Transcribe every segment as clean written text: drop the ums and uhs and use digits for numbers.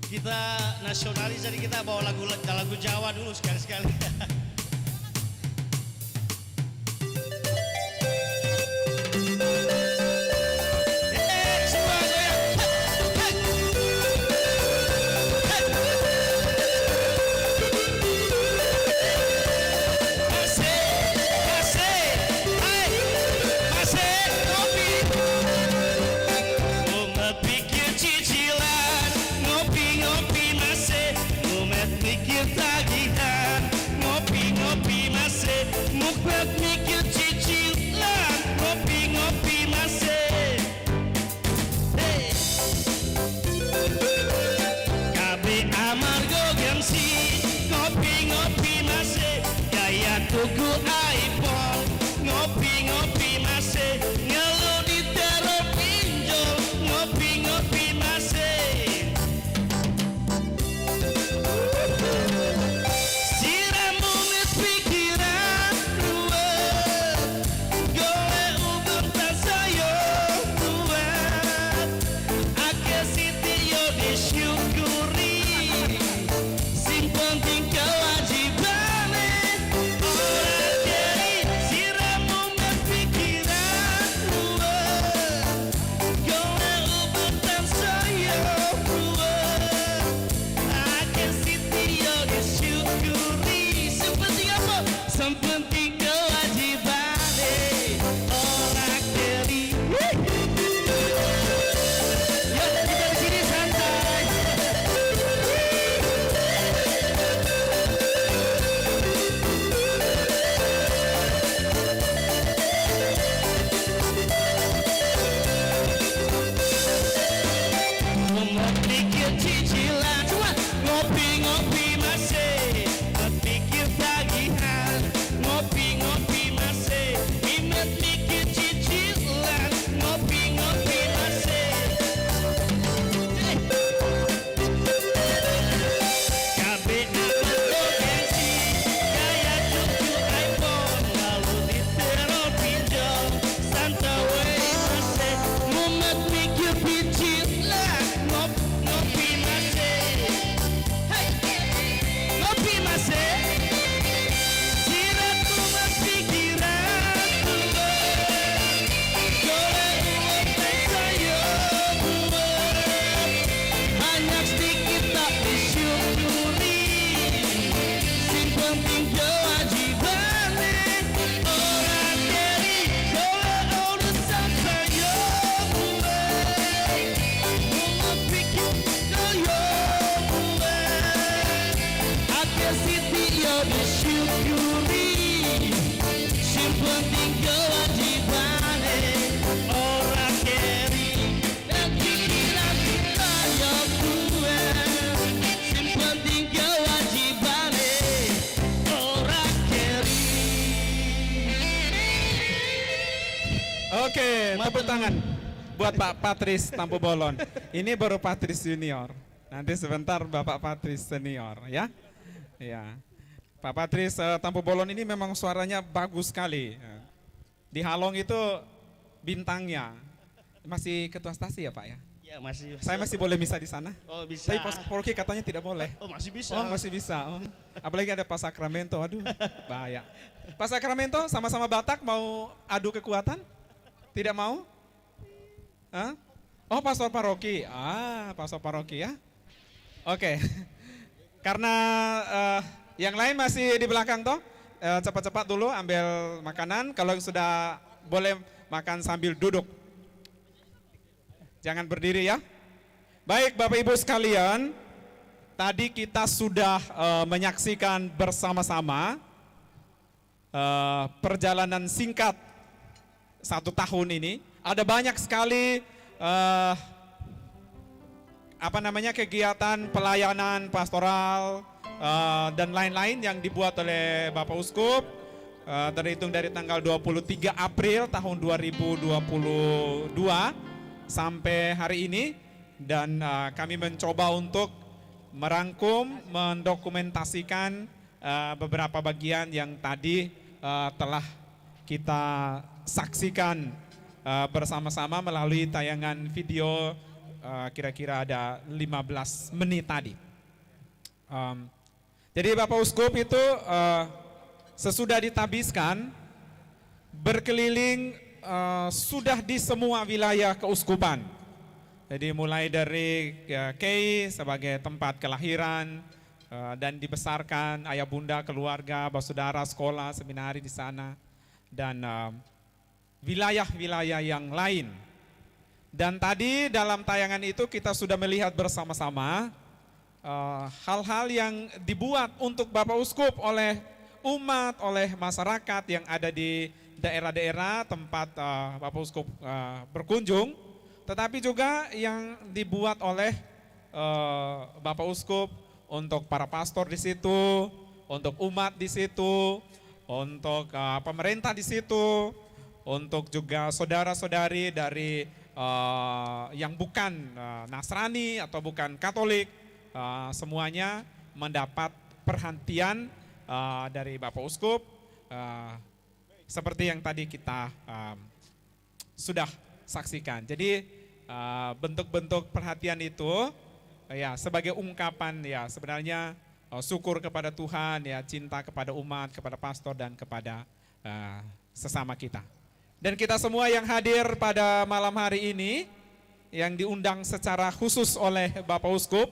Kita nasionalis, jadi kita bawa lagu Jawa dulu sekali-sekali. Tuku iPhone, ngopi-ngopi masih ngeluh di teror pinjol, ngopi-ngopi masih siramu pikiran ruwet, golek ugun tak sayang kuat, ake siti yo disyukuri, sing penting kewajiban. Oke, tepuk tangan buat Pak Patris Tampu Bolon. Ini baru Patris Junior. Nanti sebentar Bapak Patris Senior ya. Ya. Pak Patris Tampu Bolon ini memang suaranya bagus sekali. Di Halong itu bintangnya. Masih ketua stasi ya Pak ya? Ya, masih. Saya masih boleh misa di sana? Oh, bisa. Tapi Pak Polki katanya tidak boleh. Oh, masih bisa. Oh, masih bisa. Oh. Apalagi ada Pak Sakramento. Aduh, bahaya. Pak Sakramento sama-sama Batak mau adu kekuatan? Tidak mau? Hah? Oh, pastor paroki. Pastor paroki ya. Oke. Karena yang lain masih di belakang toh. Cepat-cepat dulu ambil makanan. Kalau sudah boleh makan sambil duduk. Jangan berdiri ya. Baik Bapak Ibu sekalian. Tadi kita sudah menyaksikan bersama-sama perjalanan singkat 1 tahun ini. Ada banyak sekali kegiatan pelayanan pastoral dan lain-lain yang dibuat oleh Bapak Uskup terhitung dari tanggal 23 April tahun 2022 sampai hari ini, dan kami mencoba untuk merangkum, mendokumentasikan beberapa bagian yang tadi telah kita saksikan bersama-sama melalui tayangan video kira-kira ada 15 menit tadi. Jadi Bapak Uskup itu sesudah ditabiskan berkeliling sudah di semua wilayah keuskupan. Jadi mulai dari Kei sebagai tempat kelahiran dan dibesarkan, ayah bunda, keluarga, saudara, sekolah, seminari di sana, dan wilayah-wilayah yang lain. Dan tadi dalam tayangan itu kita sudah melihat bersama-sama hal-hal yang dibuat untuk Bapak Uskup oleh umat, oleh masyarakat yang ada di daerah-daerah tempat Bapak Uskup berkunjung, tetapi juga yang dibuat oleh Bapak Uskup untuk para pastor di situ, untuk umat di situ, untuk pemerintah di situ, untuk juga saudara-saudari dari yang bukan Nasrani atau bukan Katolik, semuanya mendapat perhatian dari Bapak Uskup, seperti yang tadi kita sudah saksikan. Jadi bentuk-bentuk perhatian itu ya sebagai ungkapan ya sebenarnya syukur kepada Tuhan, ya cinta kepada umat, kepada pastor dan kepada sesama kita. Dan kita semua yang hadir pada malam hari ini yang diundang secara khusus oleh Bapak Uskup.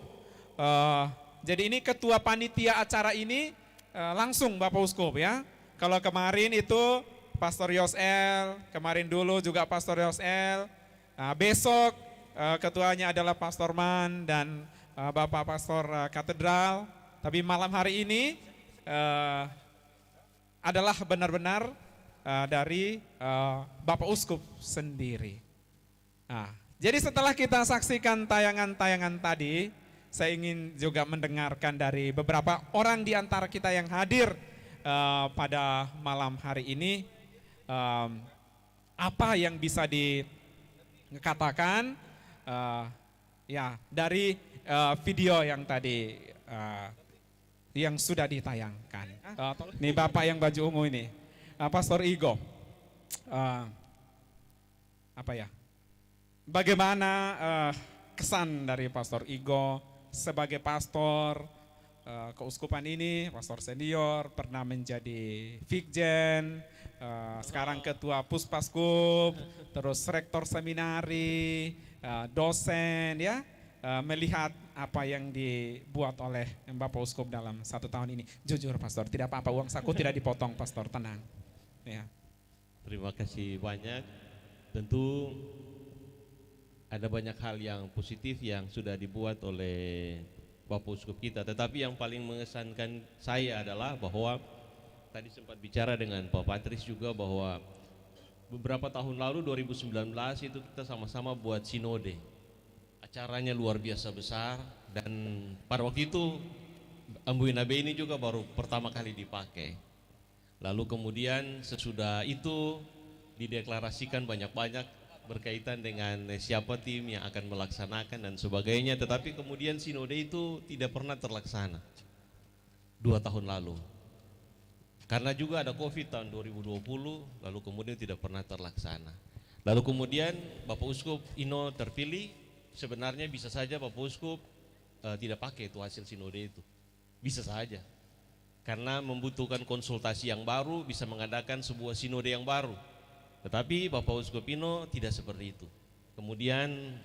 Jadi ini ketua panitia acara ini langsung Bapak Uskup ya. Kalau kemarin itu Pastor Yosel, kemarin dulu juga Pastor Yosel, besok ketuanya adalah Pastor Man dan Bapak Pastor Katedral. Tapi malam hari ini adalah benar-benar dari Bapak Uskup sendiri. Nah, jadi setelah kita saksikan tayangan-tayangan tadi, saya ingin juga mendengarkan dari beberapa orang di antara kita yang hadir pada malam hari ini, apa yang bisa dikatakan ya dari video yang tadi yang sudah ditayangkan. Nih Bapak yang baju ungu ini, Pastor Igo, apa ya? Bagaimana kesan dari Pastor Igo sebagai pastor keuskupan ini, pastor senior, pernah menjadi Vikjen, sekarang ketua Puspaskup, terus rektor seminari, dosen ya, melihat apa yang dibuat oleh Bapak Uskup dalam 1 tahun ini. Jujur pastor, tidak apa-apa, uang saku tidak dipotong pastor, tenang. Ya. Terima kasih banyak. Tentu ada banyak hal yang positif yang sudah dibuat oleh Bapak Uskup kita, tetapi yang paling mengesankan saya adalah bahwa tadi sempat bicara dengan Pak Patris juga bahwa beberapa tahun lalu 2019 itu kita sama-sama buat sinode. Acaranya luar biasa besar dan pada waktu itu Ambu Nabe ini juga baru pertama kali dipakai. Lalu kemudian sesudah itu dideklarasikan banyak-banyak berkaitan dengan siapa tim yang akan melaksanakan dan sebagainya, tetapi kemudian sinode itu tidak pernah terlaksana 2 tahun lalu karena juga ada COVID tahun 2020, lalu kemudian tidak pernah terlaksana. Lalu kemudian Bapak Uskup Ino terpilih. Sebenarnya bisa saja Bapak Uskup tidak pakai itu hasil sinode itu, bisa saja karena membutuhkan konsultasi yang baru, bisa mengadakan sebuah sinode yang baru. Tetapi Bapak Uskup Ino tidak seperti itu. Kemudian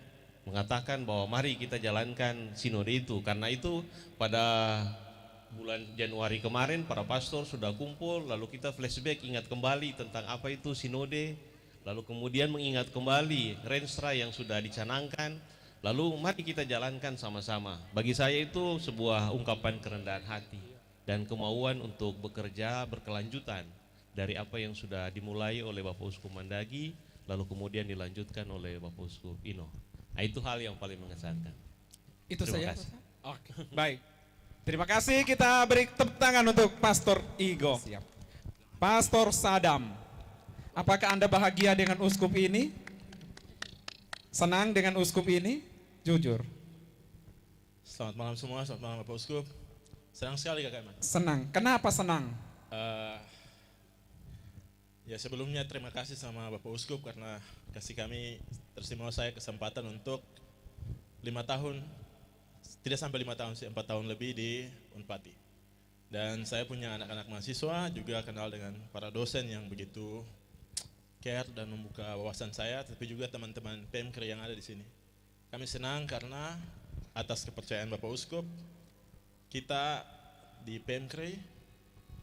mengatakan bahwa mari kita jalankan sinode itu. Karena itu pada bulan Januari kemarin para pastor sudah kumpul, lalu kita flashback, ingat kembali tentang apa itu sinode. Lalu kemudian mengingat kembali renstra yang sudah dicanangkan. Lalu mari kita jalankan sama-sama. Bagi saya itu sebuah ungkapan kerendahan hati dan kemauan untuk bekerja berkelanjutan dari apa yang sudah dimulai oleh Bapak Uskup Mandagi, lalu kemudian dilanjutkan oleh Bapak Uskup Ino. Nah, itu hal yang paling mengesankan. Itu Terima saya. kasih. Oke, baik. Terima kasih, kita beri tepuk tangan untuk Pastor Igo. Siap. Pastor Sadam, apakah Anda bahagia dengan uskup ini? Senang dengan uskup ini? Jujur. Selamat malam semua, selamat malam Bapak Uskup. Senang sekali Kakak Iman. Senang. Kenapa senang? Ya sebelumnya terima kasih sama Bapak Uskup karena kasih kami, teristimewa saya kesempatan untuk 5 tahun, tidak sampai 5 tahun sih, 4 tahun lebih di Unpati. Dan saya punya anak-anak mahasiswa, juga kenal dengan para dosen yang begitu care dan membuka wawasan saya, tapi juga teman-teman PMKRI yang ada di sini. Kami senang karena atas kepercayaan Bapak Uskup, kita di PMKRI,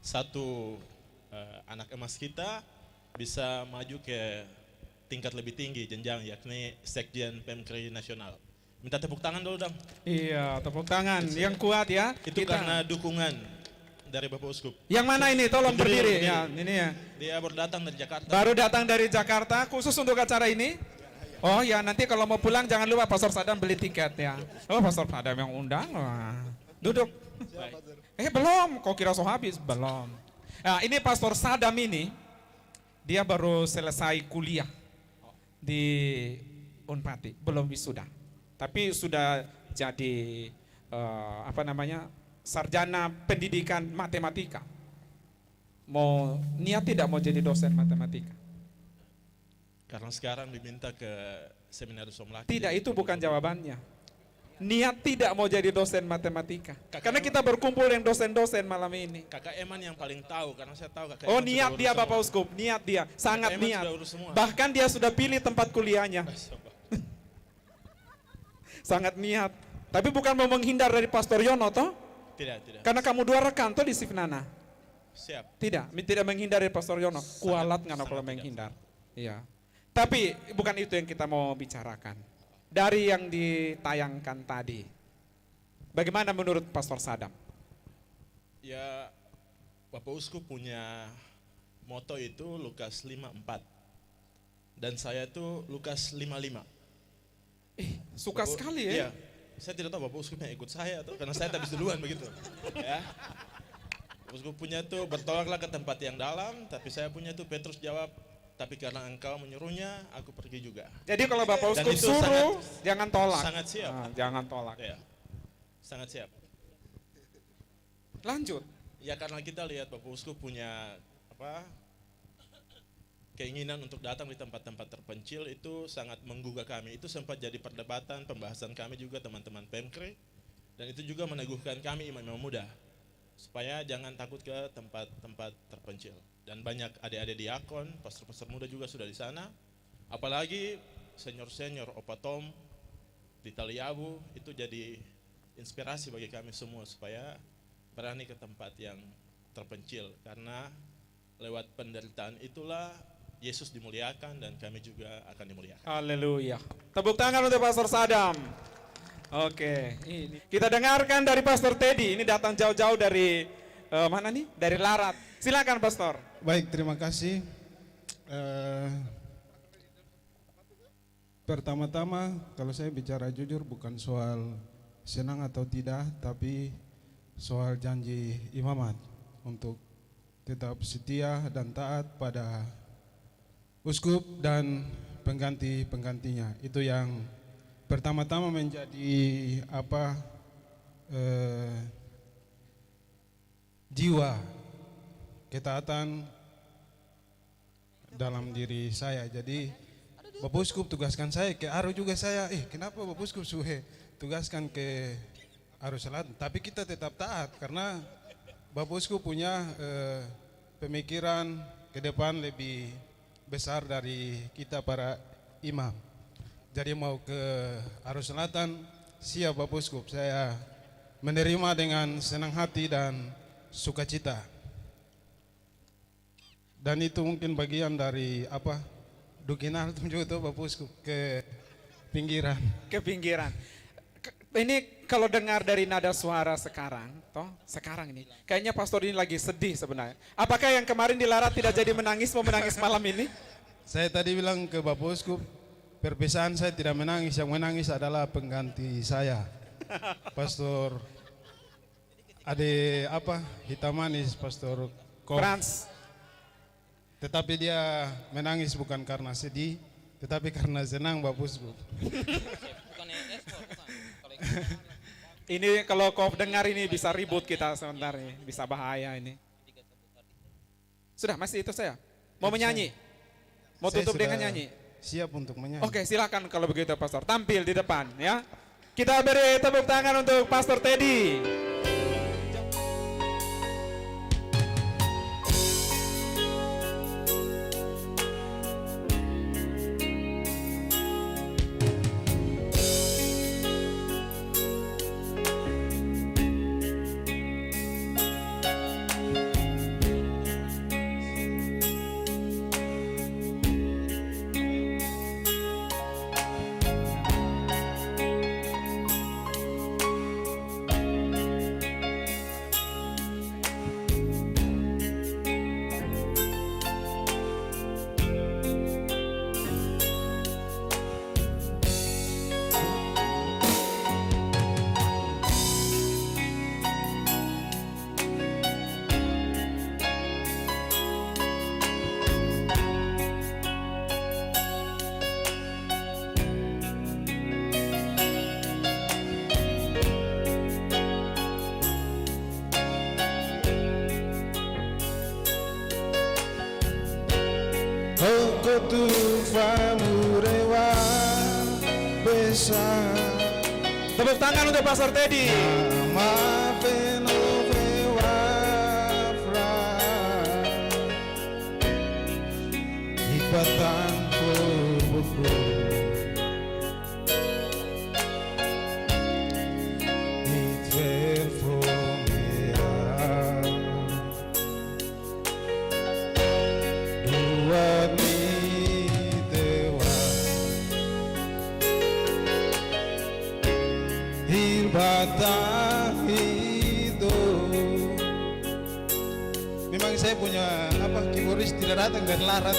satu anak emas kita bisa maju ke tingkat lebih tinggi jenjang, yakni Sekjen PMKRI Nasional. Minta tepuk tangan dulu dong. Iya, tepuk tangan yang kuat ya. Itu karena dukungan dari Bapak Uskup. Yang mana ini? Tolong berdiri. Berdiri. Ya, ini ya. Dia baru datang dari Jakarta. Baru datang dari Jakarta khusus untuk acara ini. Oh ya, nanti kalau mau pulang jangan lupa Pastor Sadam beli tiket ya. Oh, Pastor Sadam yang undang. Wah. Duduk. Belum, kok kira so habis? Belum. Nah, ini Pastor Sadam ini dia baru selesai kuliah di Unpati, belum wisuda. Tapi sudah jadi sarjana pendidikan matematika. Mau niat tidak mau jadi dosen matematika? Karena sekarang diminta ke seminar Somlaki. Tidak, itu bukan jawabannya. Niat tidak mau jadi dosen matematika. Karena kita berkumpul dengan dosen-dosen malam ini. Kakak Eman yang paling tahu, karena saya tahu Kakak Oh, Eman niat sudah dia urus Bapak semua. Uskup, niat dia, sangat Eman niat. sudah urus semua. Bahkan dia sudah pilih tempat kuliahnya. Sangat niat. Tapi bukan mau menghindar dari Pastor Yono toh? Tidak. Karena kamu dua rekan toh di Sifnana. Siap. Tidak menghindar dari Pastor Yono. Kualat nggak kalau sangat menghindar. Iya. Tapi bukan itu yang kita mau bicarakan. Dari yang ditayangkan tadi. Bagaimana menurut Pastor Sadam? Ya, Bapak Uskup punya moto itu Lukas 5:4. Dan saya itu Lukas 5:5. Suka sekali ya. Iya. Saya tidak tahu Bapak Uskupnya ikut saya atau karena saya habis duluan begitu. Ya. Bapak Uskup punya itu bertolaklah ke tempat yang dalam, tapi saya punya itu Petrus jawab, tapi karena engkau menyuruhnya, aku pergi juga. Jadi kalau Bapak Dan Uskup itu suruh, jangan tolak. sangat siap. Jangan tolak. Ya. Sangat siap. Lanjut. Ya karena kita lihat Bapak Uskup punya keinginan untuk datang di tempat-tempat terpencil itu sangat menggugah kami. Itu sempat jadi perdebatan, pembahasan kami juga teman-teman PMKRI. Dan itu juga meneguhkan kami imam-imam muda. Supaya jangan takut ke tempat-tempat terpencil. Dan banyak adik-adik diakon, pastor-pastor muda juga sudah di sana. Apalagi senior-senior, Opa Tom, di Taliabu, itu jadi inspirasi bagi kami semua supaya berani ke tempat yang terpencil. Karena lewat penderitaan itulah Yesus dimuliakan dan kami juga akan dimuliakan. Haleluya. Tepuk tangan untuk Pastor Sadam. Oke, ini kita dengarkan dari Pastor Teddy. Ini datang jauh-jauh dari mana nih? Dari Larat. Silakan Pastor. Baik, terima kasih. Pertama-tama, kalau saya bicara jujur bukan soal senang atau tidak, tapi soal janji imamat untuk tetap setia dan taat pada uskup dan pengganti-penggantinya. Itu yang pertama-tama menjadi jiwa ketaatan dalam diri saya. Jadi Bapak Uskup tugaskan saya ke Aru juga saya. Kenapa Bapak Uskup suhe tugaskan ke Aru Selatan? Tapi kita tetap taat karena Bapak Uskup punya pemikiran ke depan lebih besar dari kita para imam. Jadi mau ke Aru Selatan, siap Bapak Uskup, saya menerima dengan senang hati dan sukacita. Dan itu mungkin bagian dari dukinal juga tuh Bapak Uskup ke pinggiran. Ke pinggiran. Ini kalau dengar dari nada suara sekarang ini, kayaknya pastor ini lagi sedih sebenarnya. Apakah yang kemarin di Larat tidak jadi menangis, mau menangis malam ini? Saya tadi bilang ke Bapak Uskup, perpisahan saya tidak menangis, yang menangis adalah pengganti saya. Pastor hitam manis, Pastor Kof. Frans. Tetapi dia menangis bukan karena sedih, tetapi karena senang Bapak Uskup. Ini kalau kau dengar ini bisa ribut kita sebentar nih, bisa bahaya ini. Sudah, masih itu saya. Mau menyanyi? Mau Saya tutup sudah dengan nyanyi? Siap untuk menyanyi. Oke, silakan kalau begitu Pastor. Tampil di depan ya. Kita beri tepuk tangan untuk Pastor Teddy. tu famurewa besar. Tepuk tangan untuk Pastor Teddy. Ma venovewa fra Ipatan buku memang saya punya keyboardis tidak datang dari Larat.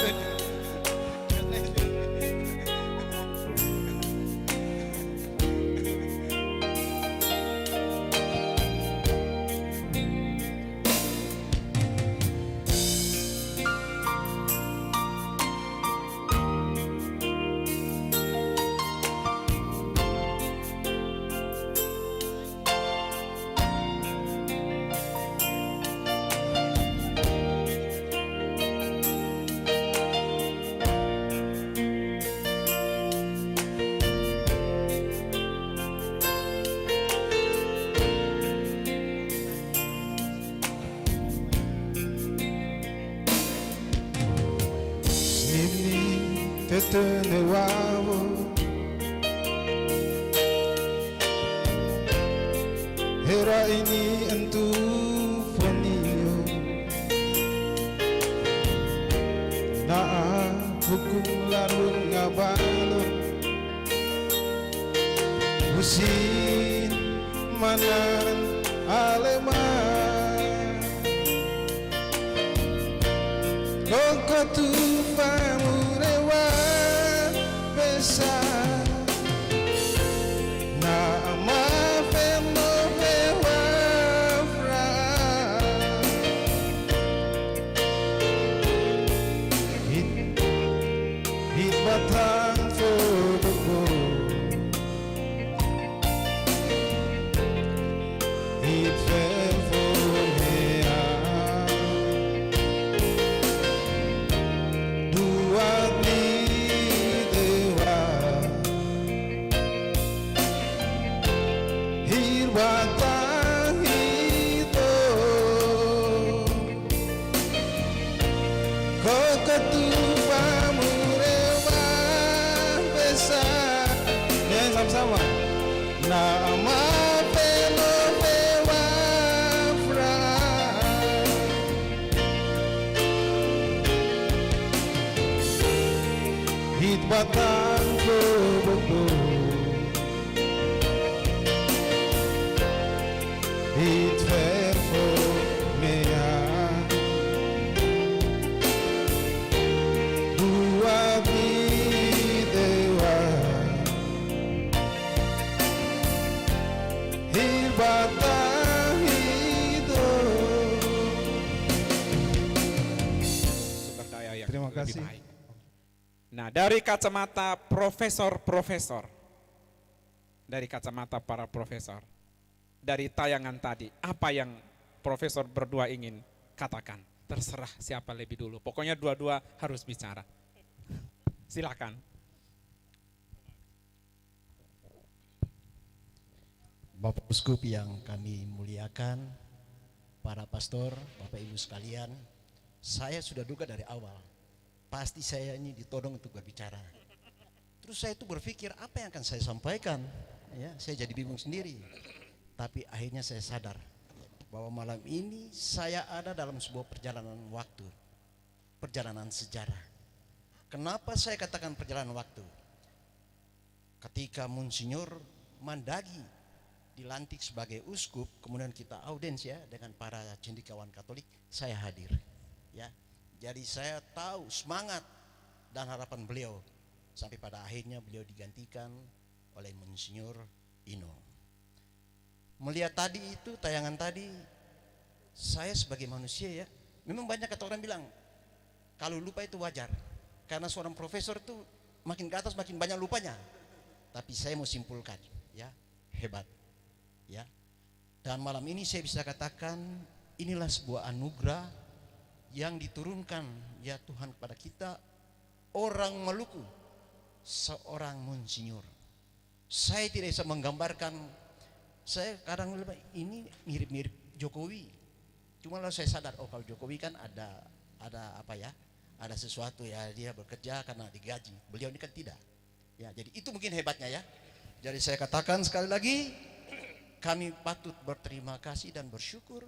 Tetenewawo Hera ini entu fonio Naa hukum lalu ngabalun Musin manan aleman Koko tu pamurewa besar Nama venovewa fra Hit batang fotoku Hit velvomea Dua ni dewa Batang itu Kau ketupamu rewah besar yang sama-sama Nama venovewa fra Hit batang kubuku Hit vervomea Dua dewa Batang hidup. Sumber daya yang Terima lebih kasih. baik. Nah, dari kacamata profesor-profesor, dari kacamata para profesor, dari tayangan tadi, apa yang profesor berdua ingin katakan? Terserah siapa lebih dulu. Pokoknya dua-dua harus bicara. Silakan. Bapak Uskup yang kami muliakan, para pastor, Bapak Ibu sekalian, saya sudah duga dari awal, pasti saya ini ditodong untuk berbicara. Terus saya itu berpikir apa yang akan saya sampaikan, ya, saya jadi bingung sendiri. Tapi akhirnya saya sadar bahwa malam ini saya ada dalam sebuah perjalanan waktu, perjalanan sejarah. Kenapa saya katakan perjalanan waktu? Ketika Monsinyur Mandagi dilantik sebagai uskup, kemudian kita audiens ya dengan para cendekiawan Katolik, saya hadir. Ya, jadi saya tahu semangat dan harapan beliau sampai pada akhirnya beliau digantikan oleh Monsinyur Ino. Melihat tadi itu tayangan tadi, saya sebagai manusia ya, memang banyak kata orang bilang kalau lupa itu wajar, karena seorang profesor itu makin ke atas makin banyak lupanya. Tapi saya mau simpulkan, ya, hebat, ya. Dan malam ini saya bisa katakan inilah sebuah anugerah yang diturunkan ya Tuhan kepada kita, orang Maluku, seorang Monsinyur. Saya tidak bisa menggambarkan, saya kadang ini mirip-mirip Jokowi. Cuma lalu saya sadar, oh kalau Jokowi kan ada apa ya, ada sesuatu ya, dia bekerja karena digaji. Beliau ini kan tidak. Ya, jadi itu mungkin hebatnya ya. Jadi saya katakan sekali lagi, kami patut berterima kasih dan bersyukur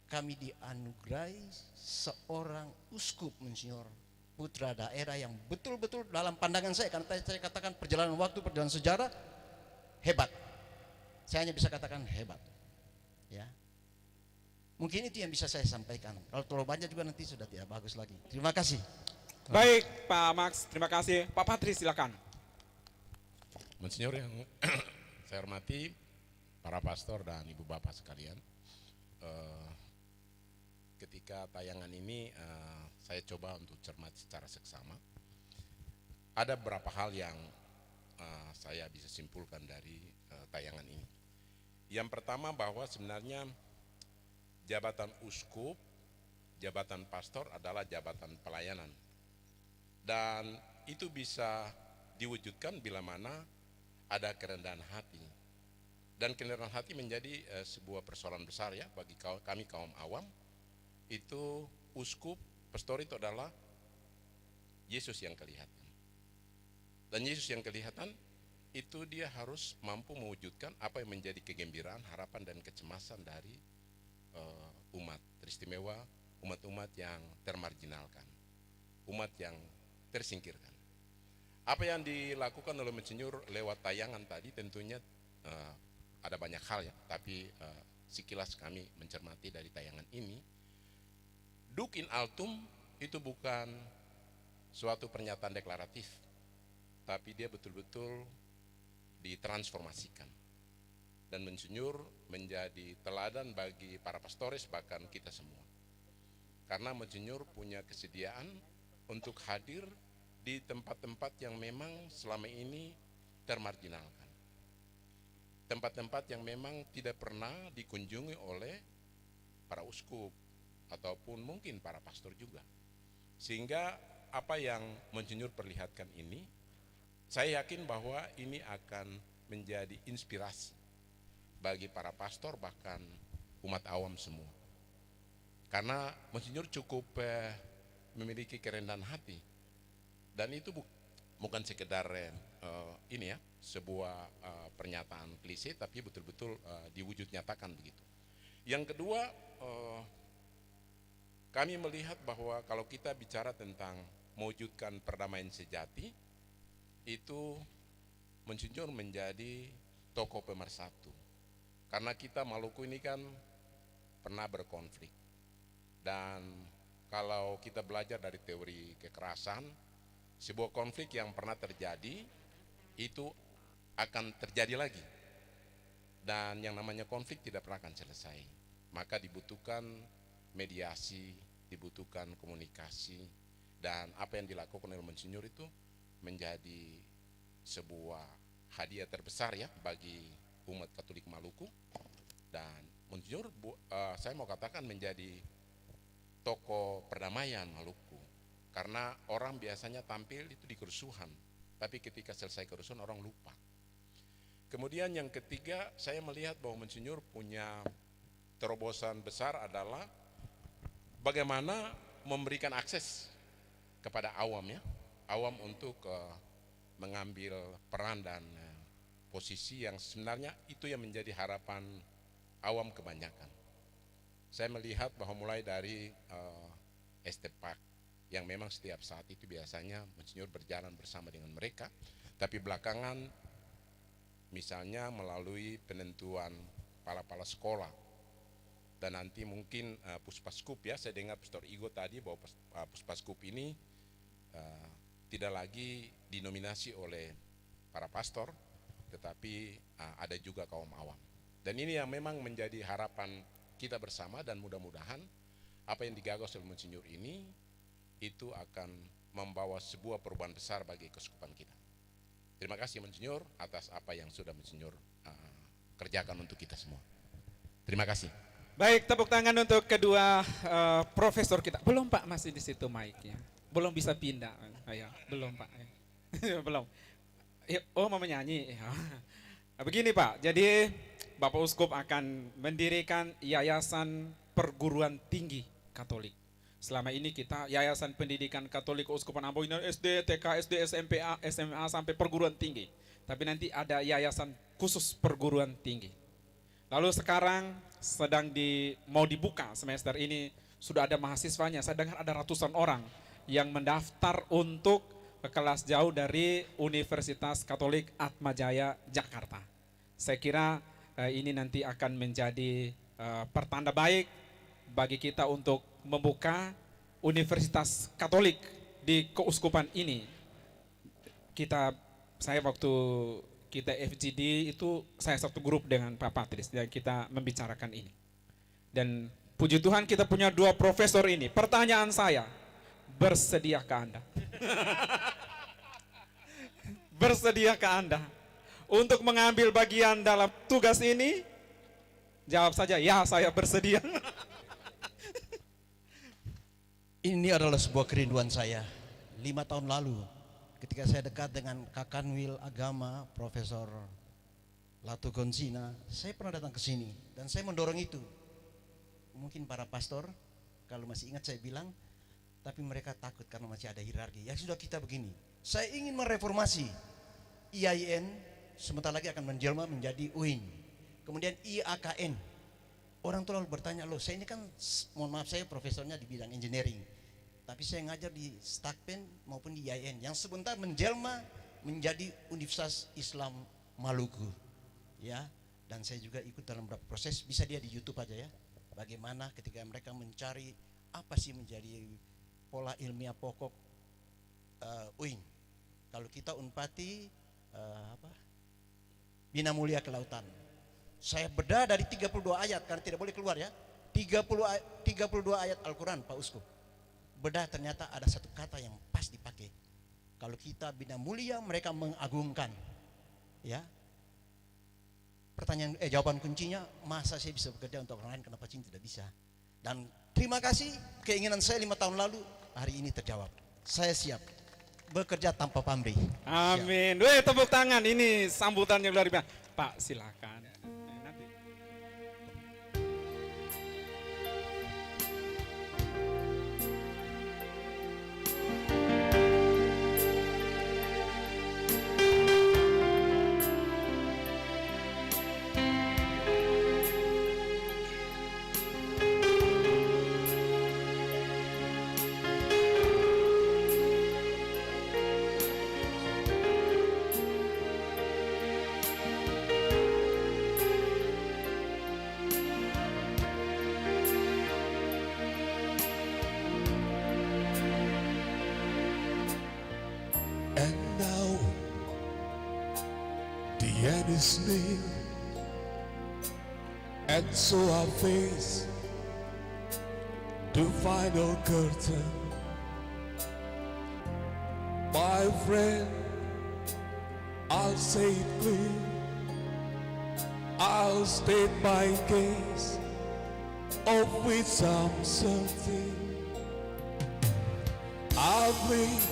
kami dianugerahi seorang uskup Monsinyur putra daerah yang betul-betul dalam pandangan saya, karena saya katakan perjalanan waktu, perjalanan sejarah, hebat. Saya hanya bisa katakan hebat. Ya. Mungkin itu yang bisa saya sampaikan. Kalau terlalu banyak juga nanti sudah tidak bagus lagi. Terima kasih. Baik, Pak Max, terima kasih. Pak Patri silakan. Monsinyur yang saya hormati, para pastor dan ibu bapak sekalian, ketika tayangan ini saya coba untuk cermati secara seksama. Ada beberapa hal yang saya bisa simpulkan dari tayangan ini. Yang pertama bahwa sebenarnya jabatan uskup, jabatan pastor adalah jabatan pelayanan. Dan itu bisa diwujudkan bila mana ada kerendahan hati. Dan kerendahan hati menjadi sebuah persoalan besar ya bagi kami kaum awam. Itu uskup, pastor itu adalah Yesus yang kelihatan. Dan Yesus yang kelihatan itu dia harus mampu mewujudkan apa yang menjadi kegembiraan, harapan dan kecemasan dari umat teristimewa, umat-umat yang termarginalkan, umat yang tersingkirkan. Apa yang dilakukan oleh Monsinyur lewat tayangan tadi tentunya ada banyak hal ya, tapi sekilas kami mencermati dari tayangan ini, Duc in Altum itu bukan suatu pernyataan deklaratif, tapi dia betul-betul ditransformasikan. Dan Monsinyur menjadi teladan bagi para pastores bahkan kita semua. Karena Monsinyur punya kesediaan untuk hadir di tempat-tempat yang memang selama ini termarginalkan. Tempat-tempat yang memang tidak pernah dikunjungi oleh para uskup ataupun mungkin para pastor juga. Sehingga apa yang Monsinyur perlihatkan ini, saya yakin bahwa ini akan menjadi inspirasi bagi para pastor bahkan umat awam semua. Karena Monsinyur cukup memiliki kerendahan hati. Dan itu bukan sekedar ini ya, sebuah pernyataan klise, tapi betul-betul diwujud nyatakan begitu. Yang kedua, kami melihat bahwa kalau kita bicara tentang mewujudkan perdamaian sejati, itu Monsinyur menjadi tokoh pemersatu. Karena kita Maluku ini kan pernah berkonflik. Dan kalau kita belajar dari teori kekerasan, sebuah konflik yang pernah terjadi itu akan terjadi lagi. Dan yang namanya konflik tidak pernah akan selesai. Maka dibutuhkan mediasi, dibutuhkan komunikasi, dan apa yang dilakukan oleh Monsinyur itu menjadi sebuah hadiah terbesar ya bagi umat Katolik Maluku. Dan Monsinyur saya mau katakan menjadi tokoh perdamaian Maluku. Karena orang biasanya tampil itu di kerusuhan, tapi ketika selesai kerusuhan orang lupa. Kemudian yang ketiga, saya melihat bahwa Monsinyur punya terobosan besar adalah bagaimana memberikan akses kepada awam ya, awam untuk mengambil peran dan posisi yang sebenarnya itu yang menjadi harapan awam kebanyakan. Saya melihat bahwa mulai dari Estepak yang memang setiap saat itu biasanya Monsinyur berjalan bersama dengan mereka, tapi belakangan misalnya melalui penentuan kepala-kepala sekolah dan nanti mungkin Puspaskup ya, saya dengar Pastor Igo tadi bahwa Puspaskup ini tidak lagi dinominasi oleh para pastor, tetapi ada juga kaum awam. Dan ini yang memang menjadi harapan kita bersama, dan mudah-mudahan apa yang digagas oleh Monsinyur ini itu akan membawa sebuah perubahan besar bagi keuskupan kita. Terima kasih Monsinyur atas apa yang sudah Monsinyur kerjakan untuk kita semua. Terima kasih. Baik, tepuk tangan untuk kedua profesor kita. Belum Pak, masih di situ mic-nya. Belum bisa pindah. Ayo, belum Pak. Belum. Oh, mau menyanyi. Begini Pak, jadi Bapak Uskup akan mendirikan Yayasan Perguruan Tinggi Katolik. Selama ini kita Yayasan Pendidikan Katolik Keuskupan Ambon SD, TK, SD, SMP, SMA sampai perguruan tinggi. Tapi nanti ada yayasan khusus perguruan tinggi. Lalu sekarang sedang mau dibuka semester ini, sudah ada mahasiswanya. Saya dengar ada ratusan orang yang mendaftar untuk kelas jauh dari Universitas Katolik Atmajaya Jakarta. Saya kira ini nanti akan menjadi pertanda baik bagi kita untuk membuka Universitas Katolik di keuskupan ini. Saya waktu kita FGD itu saya satu grup dengan Pak Patris dan kita membicarakan ini. Dan puji Tuhan kita punya dua profesor ini. Pertanyaan saya, bersediakah Anda? Bersediakah Anda untuk mengambil bagian dalam tugas ini? Jawab saja, ya saya bersedia. Ini adalah sebuah kerinduan saya. 5 tahun lalu ketika saya dekat dengan Kakanwil Agama Profesor Latu Gonsina, saya pernah datang ke sini dan saya mendorong itu. Mungkin para pastor kalau masih ingat saya bilang, tapi mereka takut karena masih ada hierarki. Ya sudah, kita begini, saya ingin mereformasi IAIN, sebentar lagi akan menjelma menjadi UIN, kemudian IAKN. Orang tuh lalu bertanya, loh saya ini kan, mohon maaf saya profesornya di bidang engineering, tapi saya ngajar di Stakpen maupun di IAIN yang sebentar menjelma menjadi Universitas Islam Maluku, ya. Dan saya juga ikut dalam beberapa proses, bisa dia di YouTube aja ya, bagaimana ketika mereka mencari apa sih menjadi pola ilmiah pokok UIN. Kalau kita Unpati Bina Mulia Kelautan, saya bedah dari 32 ayat karena tidak boleh keluar ya, 32 ayat Al-Quran Pak Uskup. Bedah ternyata ada satu kata yang pas dipakai. Kalau kita Bina Mulia, mereka mengagungkan. Ya. Pertanyaan jawaban kuncinya, masa saya bisa bekerja untuk orang lain, kenapa Cing tidak bisa? Dan terima kasih, keinginan saya 5 tahun lalu hari ini terjawab. Saya siap bekerja tanpa pamrih. Amin. Weh, tepuk tangan, ini sambutannya luar biasa. Pak, silakan. Nanti. And now the end is near, and so I face the final curtain. My friend, I'll say it clear, I'll state my case, of which I'm certain. I'll live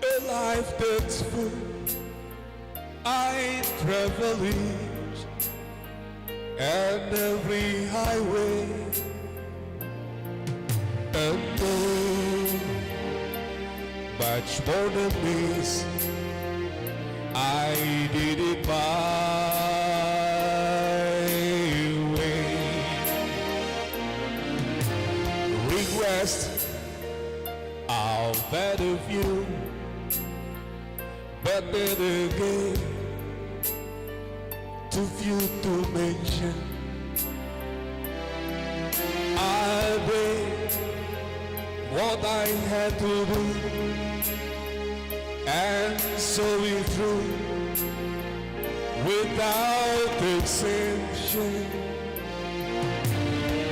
a life that's full, I travel each and every highway, and though much more than this, I did it my way. Request I'll better view, but then again, too few to mention. I did what I had to do, and so it through without exception.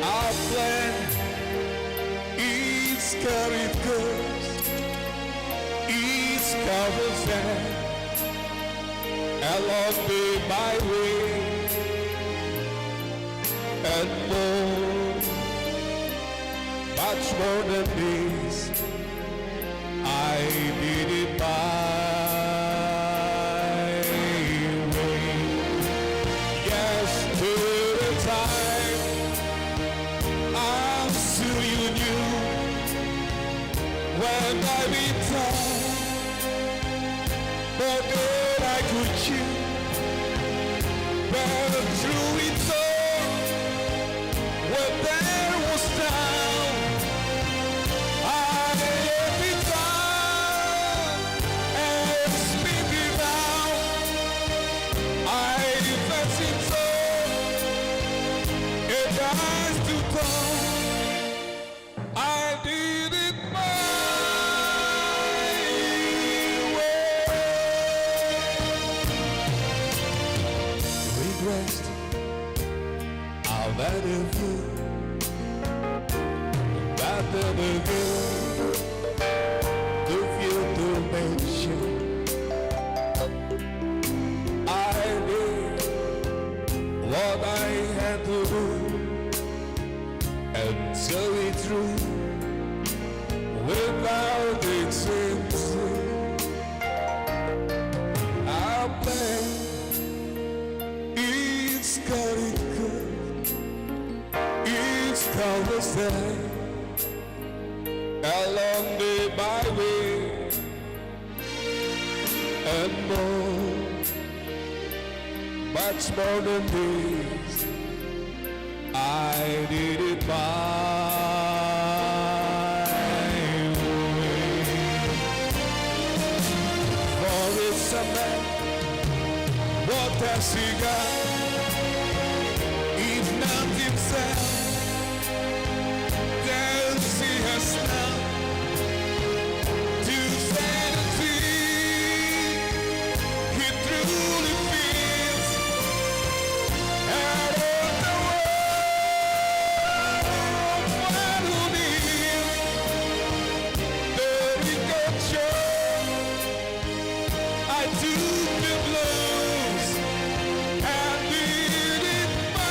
Our plan is carried goods, is covers that along the byway, and more, much more than this, I did it my way. Yes, to the time I'm still you knew when I be tired, but then I could choose. But through it all, when there was down, I let it down and spit it out. I defense it all, it has to come. I did it my way. Regressed, I'll better view, better again, if you to mention. I did what I had to do, and so it through without exception. Our plan is got it good, it's covers that along the byway, and more, much more than this, I did it my way. For it's a man, what has he got? If not himself, then he has none to sanity. He truly feels out of the world what who needs the ricochet. I took the blows and did it my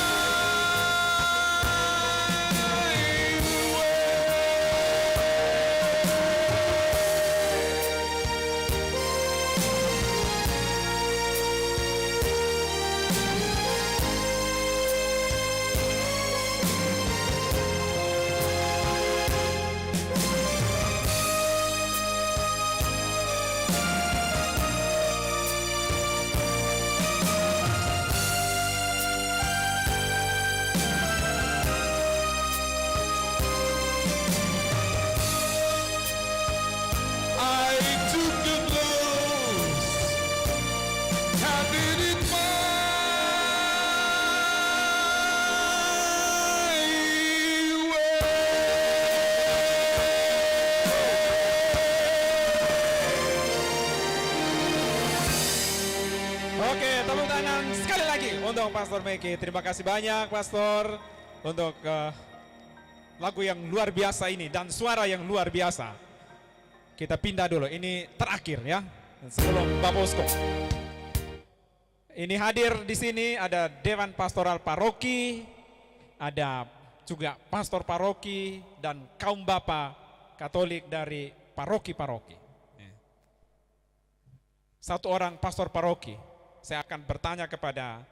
Oke, tepuk tangan sekali lagi untuk Pastor Meki. Terima kasih banyak Pastor untuk lagu yang luar biasa ini dan suara yang luar biasa. Kita pindah dulu, ini terakhir ya, sebelum Bapak Uskup. Ini hadir di sini ada Dewan Pastoral Paroki, ada juga Pastor Paroki dan kaum Bapak Katolik dari paroki-paroki. Satu orang Pastor Paroki saya akan bertanya kepada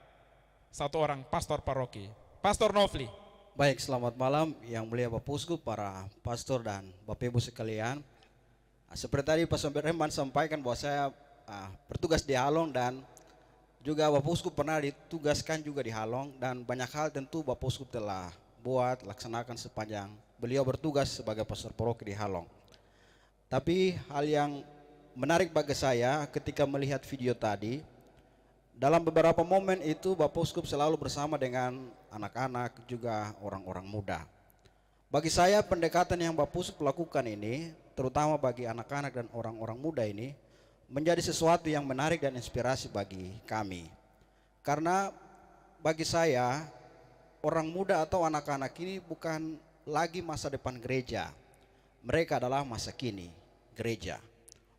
satu orang pastor paroki. Pastor Nofli. Baik, selamat malam yang mulia Bapak Uskup, para pastor dan Bapak Ibu sekalian. Seperti tadi Pastor Berheman sampaikan bahwa saya bertugas di Halong dan juga Bapak Uskup pernah ditugaskan juga di Halong, dan banyak hal tentu Bapak Uskup telah buat, laksanakan sepanjang beliau bertugas sebagai pastor paroki di Halong. Tapi hal yang menarik bagi saya ketika melihat video tadi, dalam beberapa momen itu Bapak Uskup selalu bersama dengan anak-anak juga orang-orang muda. Bagi saya pendekatan yang Bapak Uskup lakukan ini, terutama bagi anak-anak dan orang-orang muda ini, menjadi sesuatu yang menarik dan inspirasi bagi kami. Karena bagi saya, orang muda atau anak-anak ini bukan lagi masa depan gereja. Mereka adalah masa kini gereja.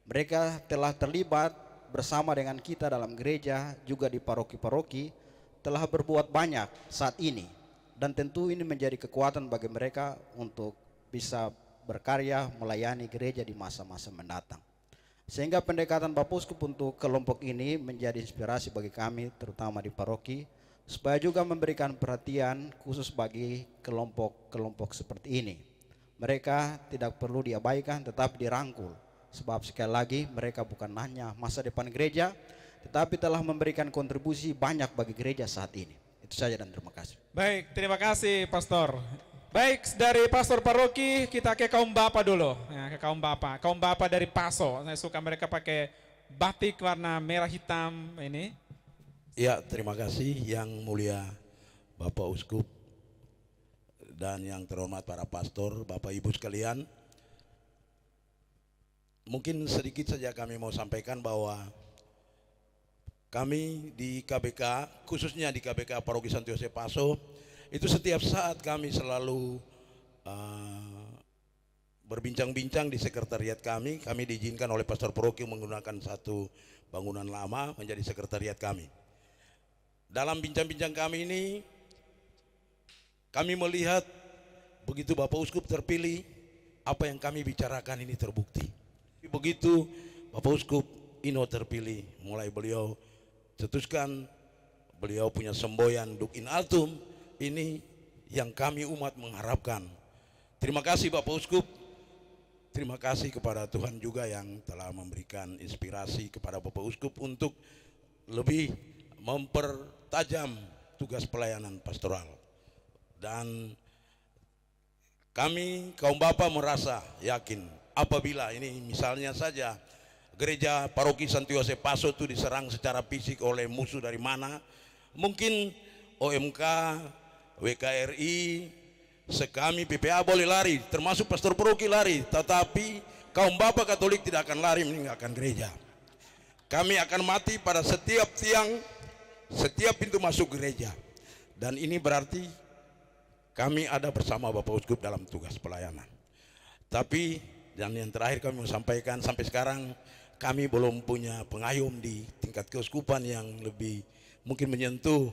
Mereka telah terlibat bersama dengan kita dalam gereja, juga di paroki-paroki, telah berbuat banyak saat ini. Dan tentu ini menjadi kekuatan bagi mereka untuk bisa berkarya melayani gereja di masa-masa mendatang. Sehingga pendekatan Bapak Uskup untuk kelompok ini menjadi inspirasi bagi kami, terutama di paroki, supaya juga memberikan perhatian khusus bagi kelompok-kelompok seperti ini. Mereka tidak perlu diabaikan tetapi dirangkul. Sebab sekali lagi mereka bukan hanya masa depan gereja, tetapi telah memberikan kontribusi banyak bagi gereja saat ini. Itu saja dan terima kasih. Baik, terima kasih Pastor. Baik, dari pastor paroki kita ke kaum bapak dulu. Ya, ke kaum bapak. Kaum bapak dari Paso. Saya suka mereka pakai batik warna merah hitam ini. Ya, terima kasih yang mulia Bapak Uskup dan yang terhormat para pastor, Bapak Ibu sekalian. Mungkin sedikit saja kami mau sampaikan bahwa kami di KBK, khususnya di KBK Paroki Santo Yosef Paso, itu setiap saat kami selalu berbincang-bincang di sekretariat kami. Kami diizinkan oleh pastor paroki menggunakan satu bangunan lama menjadi sekretariat kami. Dalam bincang-bincang kami ini, kami melihat begitu Bapak Uskup terpilih, apa yang kami bicarakan ini terbukti. Begitu Bapak Uskup Ino terpilih, mulai beliau cetuskan, beliau punya semboyan Duk in Altum, ini yang kami umat mengharapkan. Terima kasih Bapak Uskup, terima kasih kepada Tuhan juga yang telah memberikan inspirasi kepada Bapak Uskup untuk lebih mempertajam tugas pelayanan pastoral. Dan kami kaum bapak merasa yakin apabila ini misalnya saja gereja paroki Santo Yosef Paso itu diserang secara fisik oleh musuh dari mana, mungkin OMK, WKRI, sekami PPA boleh lari, termasuk pastor paroki lari, tetapi kaum bapak Katolik tidak akan lari meninggalkan gereja. Kami akan mati pada setiap tiang, setiap pintu masuk gereja. Dan ini berarti kami ada bersama Bapak Uskup dalam tugas pelayanan. Tapi dan yang terakhir kami mau sampaikan, sampai sekarang kami belum punya pengayom di tingkat keuskupan yang lebih mungkin menyentuh.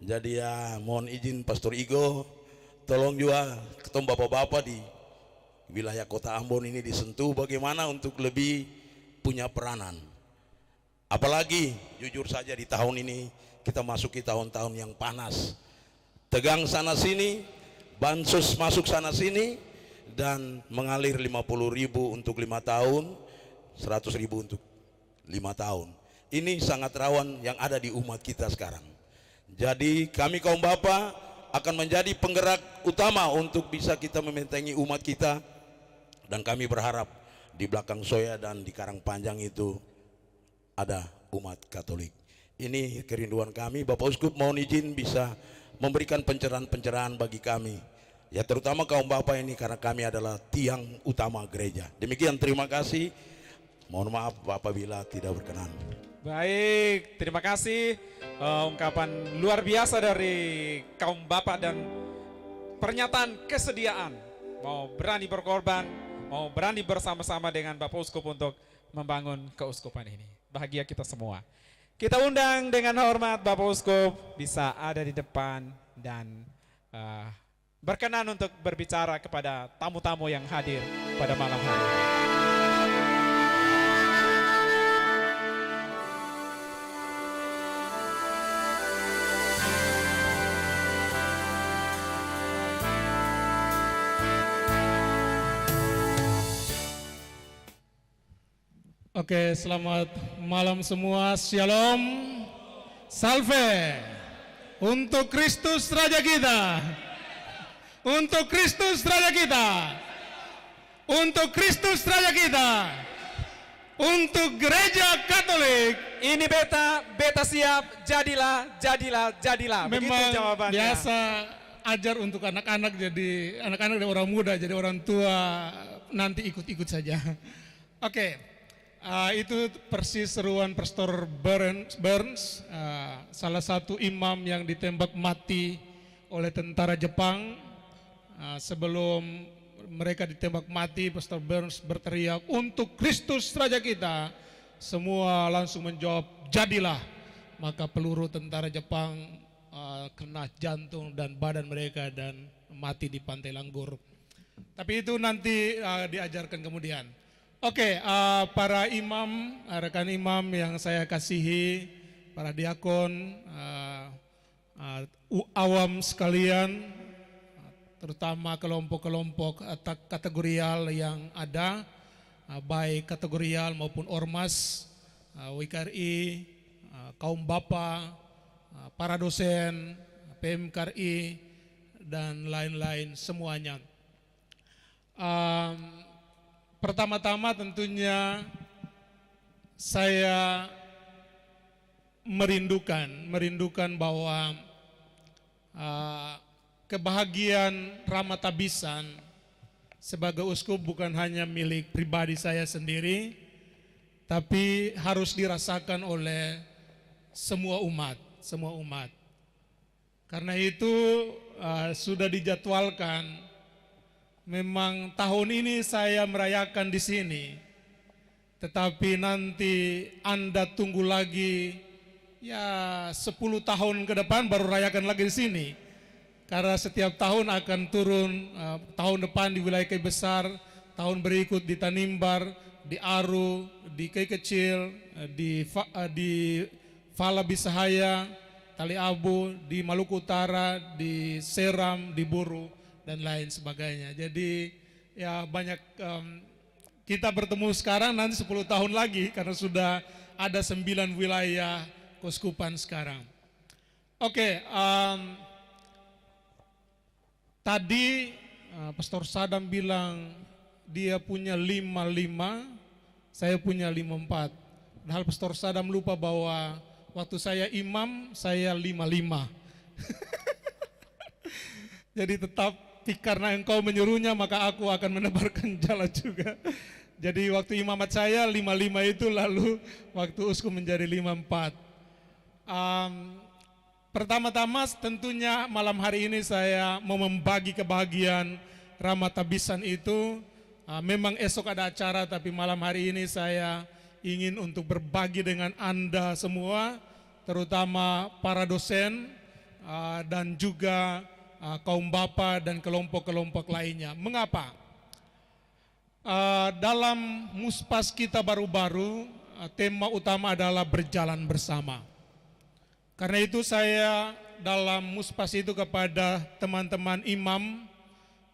Jadi ya mohon izin Pastor Igo, tolong juga ketemu bapak-bapak di wilayah kota Ambon ini disentuh bagaimana untuk lebih punya peranan. Apalagi jujur saja di tahun ini kita masuki tahun-tahun yang panas. Tegang sana sini, bansos masuk sana sini, dan mengalir 50.000 untuk 5 tahun, 100.000 untuk 5 tahun. Ini sangat rawan yang ada di umat kita sekarang. Jadi kami kaum bapak akan menjadi penggerak utama untuk bisa kita membentengi umat kita. Dan kami berharap di belakang Soya dan di Karangpanjang itu ada umat Katolik. Ini kerinduan kami. Bapak Uskup mohon izin bisa memberikan pencerahan-pencerahan bagi kami. Ya terutama kaum bapak ini karena kami adalah tiang utama gereja. Demikian, terima kasih. Mohon maaf apabila tidak berkenan. Baik, terima kasih. Ungkapan luar biasa dari kaum bapak dan pernyataan kesediaan. Mau berani berkorban, mau berani bersama-sama dengan Bapak Uskup untuk membangun keuskupan ini. Bahagia kita semua. Kita undang dengan hormat Bapak Uskup bisa ada di depan dan berkenan untuk berbicara kepada tamu-tamu yang hadir pada malam hari ini. Oke, selamat malam semua. Shalom. Salve. Untuk Kristus Raja kita. Untuk Kristus Raja kita. Untuk Kristus Raja kita. Untuk Gereja Katolik. Ini beta siap, jadilah. Begitu Memang jawabannya. biasa ajar untuk anak-anak, jadi anak-anak dan orang muda, jadi orang tua nanti ikut-ikut saja. Oke, itu persis seruan Pastor Burns, salah satu imam yang ditembak mati oleh tentara Jepang. Sebelum mereka ditembak mati, Pastor Burns berteriak, untuk Kristus Raja kita. Semua langsung menjawab, jadilah. Maka peluru tentara Jepang kena jantung dan badan mereka dan mati di Pantai Langgur. Tapi itu nanti diajarkan kemudian. Oke, para imam, rekan imam yang saya kasihi, para diakon, awam sekalian, terutama kelompok-kelompok kategorial yang ada, baik kategorial maupun ormas, WKRI, kaum bapa, para dosen, PMKRI, dan lain-lain semuanya. Pertama-tama tentunya saya merindukan bahwa kebahagiaan Ramatabisan sebagai uskup bukan hanya milik pribadi saya sendiri, tapi harus dirasakan oleh semua umat. Karena itu sudah dijadwalkan. Memang tahun ini saya merayakan di sini, tetapi nanti Anda tunggu lagi ya 10 tahun ke depan baru rayakan lagi di sini. Karena setiap tahun akan turun, tahun depan di wilayah Kei Besar, tahun berikut di Tanimbar, di Aru, di Kei Kecil, di Fala Bisahaya, Tali Abu, di Maluku Utara, di Seram, di Buru, dan lain sebagainya. Jadi ya banyak kita bertemu sekarang, nanti 10 tahun lagi karena sudah ada 9 wilayah keuskupan sekarang. Oke, tadi Pastor Sadam bilang dia punya 55, saya punya 54. Padahal Pastor Sadam lupa bahwa waktu saya imam, saya 55. Jadi tetap karena engkau menyuruhnya maka aku akan menebarkan jala juga. Jadi waktu imamat saya 55 itu, lalu waktu uskup menjadi 54. Pertama-tama tentunya malam hari ini saya mau membagi kebahagiaan Ramatabisan itu. Memang esok ada acara, tapi malam hari ini saya ingin untuk berbagi dengan Anda semua, terutama para dosen dan juga kaum bapa dan kelompok-kelompok lainnya. Mengapa? Dalam muspas kita baru-baru, tema utama adalah berjalan bersama. Karena itu saya dalam muspas itu kepada teman-teman imam,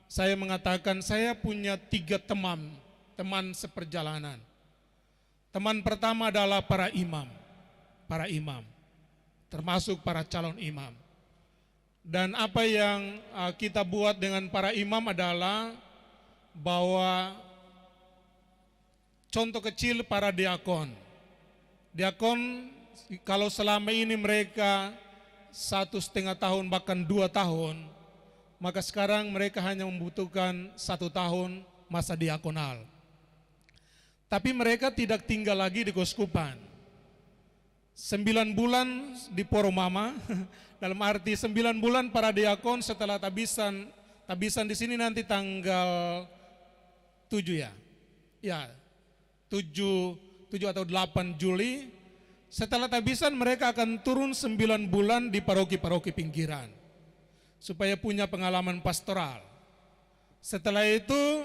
saya mengatakan saya punya 3 teman seperjalanan. Teman pertama adalah para imam, termasuk para calon imam. Dan apa yang kita buat dengan para imam adalah bahwa contoh kecil para diakon. Diakon kalau selama ini mereka 1,5 tahun bahkan 2 tahun, maka sekarang mereka hanya membutuhkan 1 tahun masa diakonal. Tapi mereka tidak tinggal lagi di keuskupan. 9 bulan di Poromama, dalam arti 9 bulan para diakon setelah tabisan di sini nanti tanggal 7 ya. Ya, 7 atau 8 Juli. Setelah tabisan mereka akan turun 9 bulan di paroki-paroki pinggiran supaya punya pengalaman pastoral. Setelah itu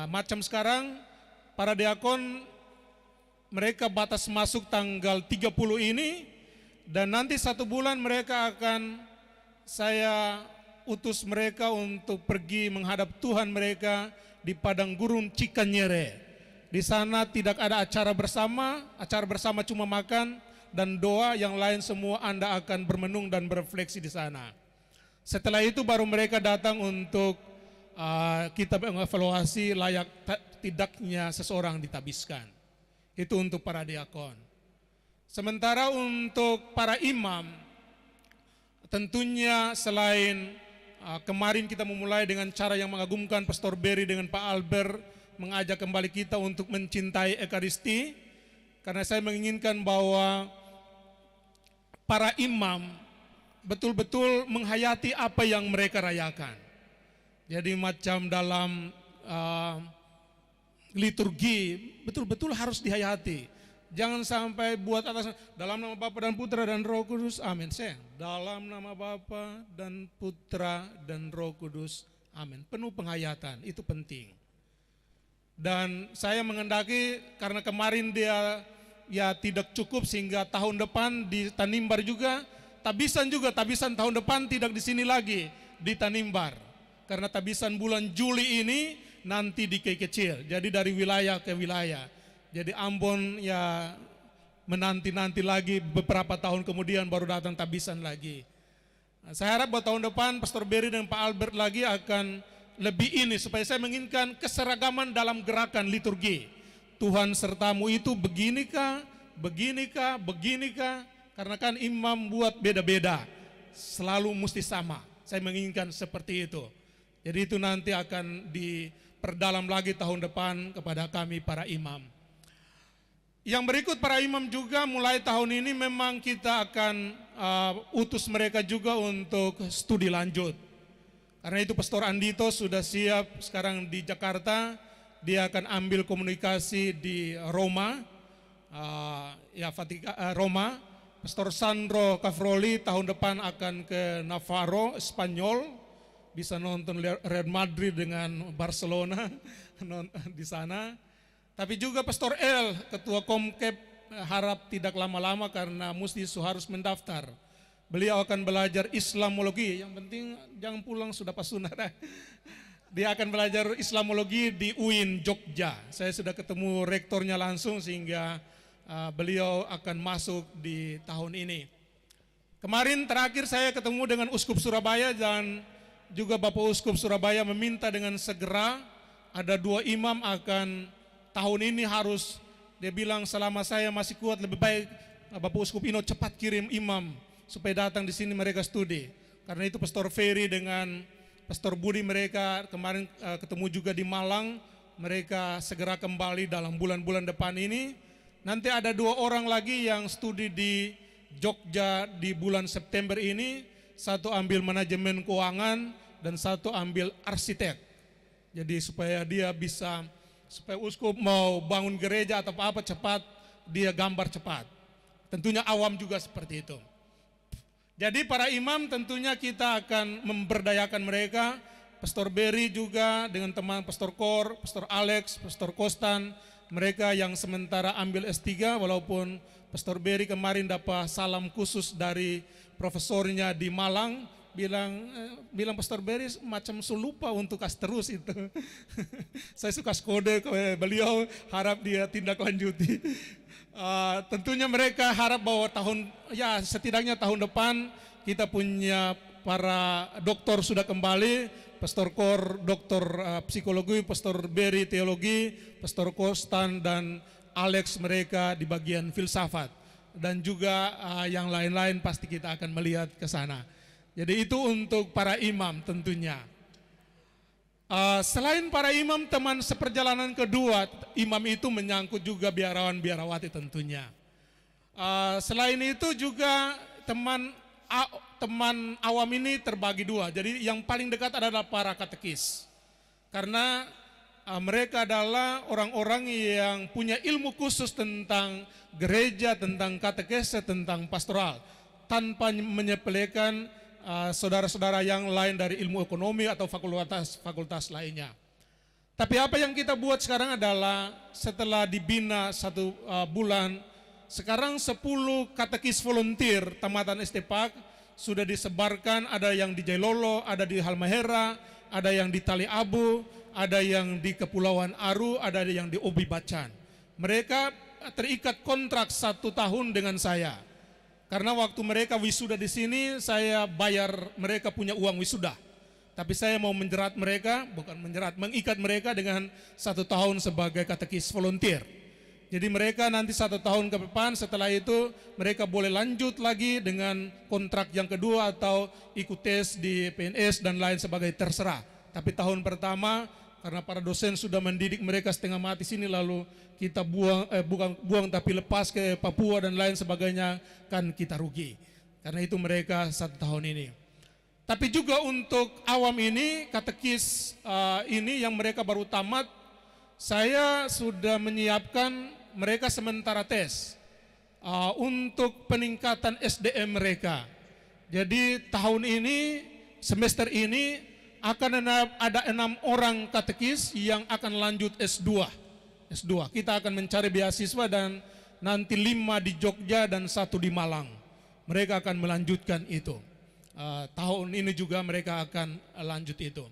macam sekarang para diakon mereka batas masuk tanggal 30 ini, dan nanti 1 bulan mereka akan saya utus mereka untuk pergi menghadap Tuhan mereka di padang gurun Cikanyere, di Di sana tidak ada acara bersama cuma makan dan doa, yang lain semua Anda akan bermenung dan berefleksi di sana. Setelah itu baru mereka datang untuk kita mengevaluasi layak tidaknya seseorang ditabiskan. Itu untuk para diakon. Sementara untuk para imam, tentunya selain kemarin kita memulai dengan cara yang mengagumkan, Pastor Berry dengan Pak Albert mengajak kembali kita untuk mencintai Ekaristi, karena saya menginginkan bahwa para imam betul-betul menghayati apa yang mereka rayakan. Jadi macam dalam liturgi betul-betul harus dihayati. Jangan sampai buat atas dalam nama Bapa dan Putra dan Roh Kudus, amin. Dalam nama Bapa dan Putra dan Roh Kudus, amin. Penuh penghayatan, itu penting. Dan saya mengendaki karena kemarin dia ya tidak cukup, sehingga tahun depan di Tanimbar juga, tabisan tahun depan tidak di sini lagi, di Tanimbar. Karena tabisan bulan Juli ini nanti di Kei Kecil, jadi dari wilayah ke wilayah. Jadi Ambon ya menanti-nanti lagi beberapa tahun kemudian baru datang tabisan lagi. Nah, saya harap bahwa tahun depan Pastor Berry dan Pak Albert lagi akan lebih ini, supaya saya menginginkan keseragaman dalam gerakan liturgi. Tuhan sertamu itu beginikah, karena kan imam buat beda-beda, selalu mesti sama. Saya menginginkan seperti itu. Jadi itu nanti akan diperdalam lagi tahun depan kepada kami para imam. Yang berikut para imam juga mulai tahun ini memang kita akan utus mereka juga untuk studi lanjut. Karena itu Pastor Andito sudah siap sekarang di Jakarta, dia akan ambil komunikasi di Roma, Roma. Pastor Sandro Cavroli tahun depan akan ke Navarro, Spanyol, bisa nonton Real Madrid dengan Barcelona di sana. Tapi juga Pastor El, Ketua Komkep, harap tidak lama-lama karena harus mendaftar. Beliau akan belajar Islamologi, yang penting jangan pulang sudah pas sunat. Dia akan belajar Islamologi di UIN Jogja. Saya sudah ketemu rektornya langsung sehingga beliau akan masuk di tahun ini. Kemarin terakhir saya ketemu dengan Uskup Surabaya dan juga Bapak Uskup Surabaya meminta dengan segera ada 2 imam akan tahun ini harus, dia bilang selama saya masih kuat lebih baik Bapak Uskup Ino cepat kirim imam supaya datang di sini mereka studi. Karena itu Pastor Ferry dengan Pastor Budi mereka kemarin ketemu juga di Malang, mereka segera kembali dalam bulan-bulan depan ini. Nanti ada 2 orang lagi yang studi di Jogja di bulan September ini, satu ambil manajemen keuangan dan satu ambil arsitek. Jadi supaya dia bisa, supaya uskup mau bangun gereja atau apa cepat, dia gambar cepat. Tentunya awam juga seperti itu. Jadi para imam tentunya kita akan memberdayakan mereka. Pastor Berry juga dengan teman Pastor Kor, Pastor Alex, Pastor Kostan, mereka yang sementara ambil S3, walaupun Pastor Berry kemarin dapat salam khusus dari profesornya di Malang, bilang Pastor Berry macam lupa untuk kas terus itu. Saya suka kode ke beliau, harap dia tindak lanjuti. Tentunya mereka harap bahwa setidaknya tahun depan kita punya para doktor sudah kembali, Pastor Kor doktor psikologi, Pastor Berry teologi, Pastor Kostan dan Alex mereka di bagian filsafat, dan juga yang lain-lain pasti kita akan melihat ke sana. Jadi itu untuk para imam tentunya. Selain para imam, teman seperjalanan kedua, imam itu menyangkut juga biarawan-biarawati tentunya. Selain itu juga teman awam ini terbagi 2. Jadi yang paling dekat adalah para katekis. Karena mereka adalah orang-orang yang punya ilmu khusus tentang gereja, tentang katekese, tentang pastoral, tanpa menyepelekan saudara-saudara yang lain dari ilmu ekonomi atau fakultas lainnya. Tapi apa yang kita buat sekarang adalah setelah dibina 1 bulan, sekarang 10 katekis volunteer tamatan Estepak sudah disebarkan, ada yang di Jailolo, ada di Halmahera, ada yang di Tali Abu, ada yang di Kepulauan Aru, ada yang di Obi Bacan. Mereka terikat kontrak 1 tahun dengan saya. Karena waktu mereka wisuda di sini, saya bayar mereka punya uang wisuda. Tapi saya mau menjerat mereka, bukan menjerat, mengikat mereka dengan 1 tahun sebagai katekis volunteer. Jadi mereka nanti 1 tahun ke depan, setelah itu mereka boleh lanjut lagi dengan kontrak yang kedua atau ikut tes di PNS dan lain sebagai terserah. Tapi tahun pertama, karena para dosen sudah mendidik mereka setengah mati sini, lalu kita buang tapi lepas ke Papua dan lain sebagainya, kan kita rugi. Karena itu mereka 1 tahun ini. Tapi juga untuk awam ini, katekis ini yang mereka baru tamat, saya sudah menyiapkan mereka sementara tes untuk peningkatan SDM mereka. Jadi tahun ini, semester ini akan ada 6 orang katekis yang akan lanjut S2. Kita akan mencari beasiswa dan nanti 5 di Jogja dan 1 di Malang. Mereka akan melanjutkan itu. Tahun ini juga mereka akan lanjut itu.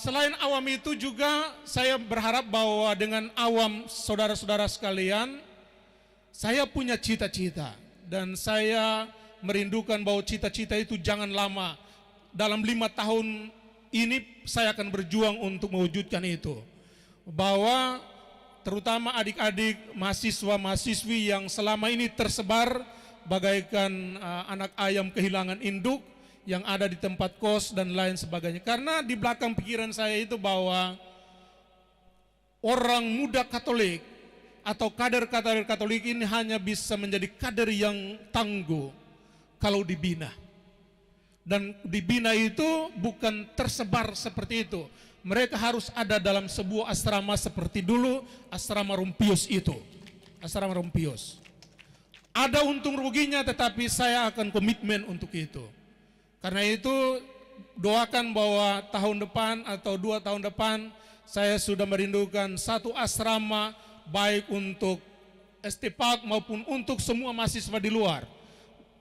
Selain awam itu juga saya berharap bahwa dengan awam saudara-saudara sekalian, saya punya cita-cita dan saya merindukan bahwa cita-cita itu jangan lama. Dalam 5 tahun ini saya akan berjuang untuk mewujudkan itu. Bahwa terutama adik-adik mahasiswa-mahasiswi yang selama ini tersebar bagaikan anak ayam kehilangan induk yang ada di tempat kos dan lain sebagainya. Karena di belakang pikiran saya itu bahwa orang muda Katolik atau kader-kader Katolik ini hanya bisa menjadi kader yang tangguh kalau dibina. Dan dibina itu bukan tersebar seperti itu. Mereka harus ada dalam sebuah asrama seperti dulu asrama Rumpius itu. Asrama Rumpius. Ada untung ruginya, tetapi saya akan komitmen untuk itu. Karena itu doakan bahwa tahun depan atau 2 tahun depan saya sudah merindukan 1 asrama baik untuk STPAK maupun untuk semua mahasiswa di luar.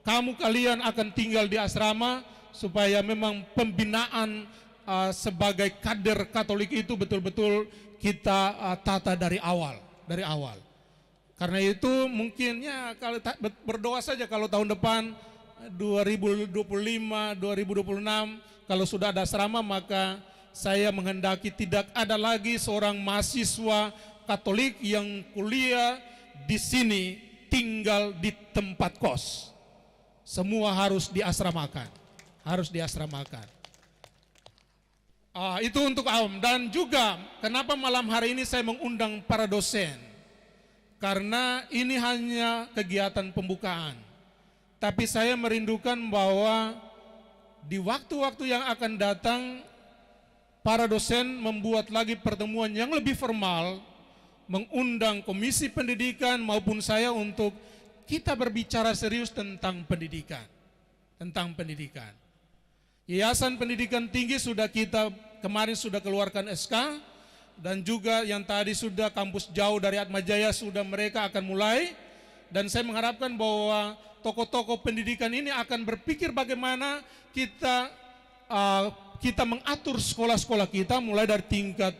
Kalian akan tinggal di asrama supaya memang pembinaan sebagai kader Katolik itu betul-betul kita tata dari awal. Karena itu mungkin ya kalau berdoa saja kalau tahun depan 2025, 2026 kalau sudah ada asrama, maka saya menghendaki tidak ada lagi seorang mahasiswa Katolik yang kuliah di sini tinggal di tempat kos. Semua harus diasramakan. Itu untuk awam. Dan juga kenapa malam hari ini saya mengundang para dosen, karena ini hanya kegiatan pembukaan, tapi saya merindukan bahwa di waktu-waktu yang akan datang para dosen membuat lagi pertemuan yang lebih formal, mengundang komisi pendidikan maupun saya untuk kita berbicara serius tentang pendidikan. Yayasan Pendidikan Tinggi sudah kita kemarin sudah keluarkan SK, dan juga yang tadi sudah kampus jauh dari Atmajaya sudah mereka akan mulai. Dan saya mengharapkan bahwa tokoh-tokoh pendidikan ini akan berpikir bagaimana kita mengatur sekolah-sekolah kita mulai dari tingkat